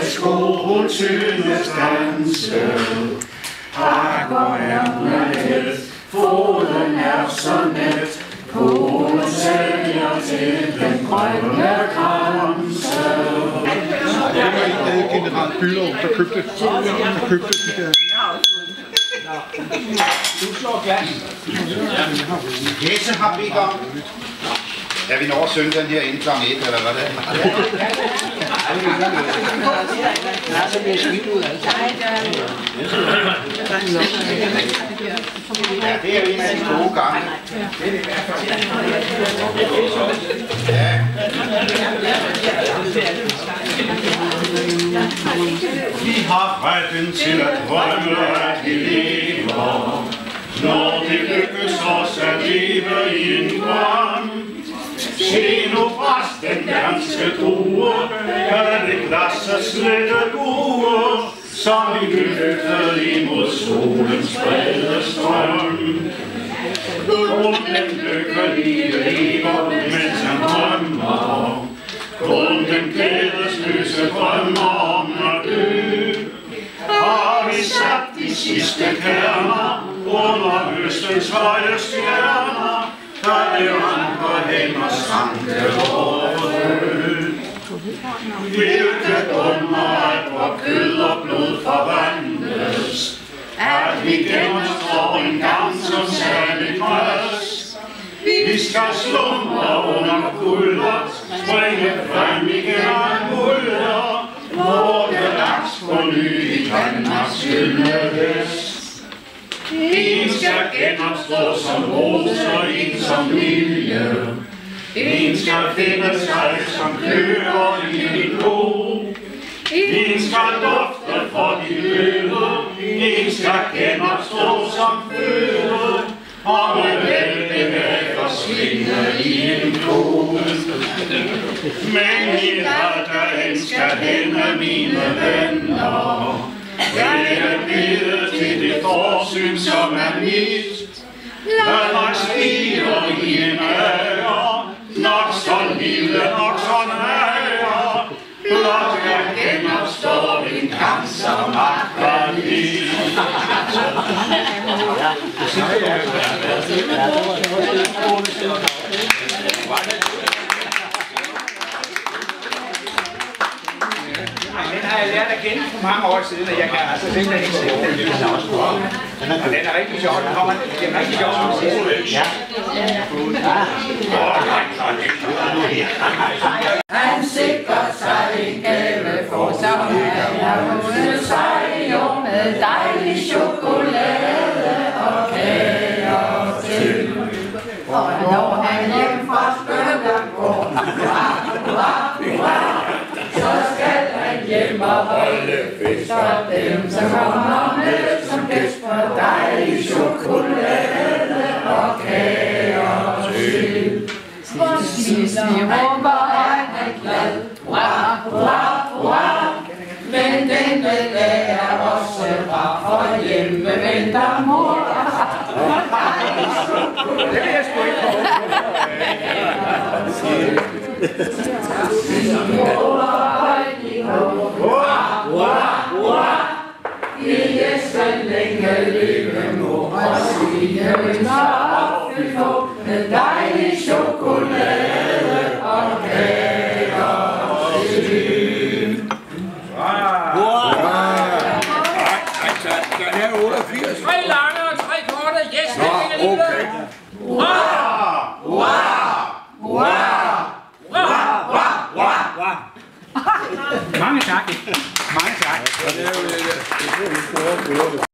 Skoltyndes danse. Ak og ærmet, foden er så net, Polen sælger til den grønne kranse. Det var ikke generelt Bülow, der købte de der. Du slår glas. Jesse har bedt om. Ja, vi når at synge den her inden kl. 1, eller hvad det er? Ja, så bliver smidt ud altså. Ja, det er en af de gode gange. Ja. Vi har retten til at drømme, at vi lever, når det lykkes os at leve i en drøm. Se nu præst den danske drue, er det glas af slette bue, som vi løfter imod solens brede strøm. Kun den lykkelige lever, mens han drømmer, kun den glædesløse drømmer om at dø. Har vi sat de sidste kerner under høstens høje stjerner, der det ranker hen og stranke overfød. Hvilket under, at vor kød og blod forvandles, at vi gennemstår en gang som særlig trøst. Vi skal slumre under kulder, springe frem igen mulder, måle laks på ny i Danmarks gyldne vest. En skal genopstå som roser, en som lilje. En skal finde sig som kløver i en ko. En skal dufte for de døde, en skal genopstå som føde, og med vældighed forsvinde i en kode. Men i dagen skal hende mine venner, jeg er blevet til det forsyn, som er mit. Lad mig spire i en ære, nok så lille, nok så nære, blot jeg genopstår en kamp som akvalit. Den har jeg lært at kende for mange år siden, og jeg kan altså simpelthen ikke se den. Og den er rigtig sjov. Den er rigtig sjov som sidst. Ja. Han sikrer sig en gave for, som han har vundet sig jo med dejlig chokolade og kager til. Og når han hjem fra skønne går, så skal han hjem og holde fest, og dem, som kommer med som gæst for dejlig chokolade og kager til. Og sidst vi råber, han er glad, hurra, hurra, hurra. Men denne dag er også bra, for hjemme venter mor. Det vil jeg sgu ikke på. Hurra, hurra, hurra. Vi skal længe leve mor, og sige ønsker opfyldt på med dejlig chokolade og kager til. Den er 88. 3 lange og 3 korte. Yes, det er lige Okay. Hurra, hurra, hurra, hurra. Mange tak. Mange tak. Det er jo det store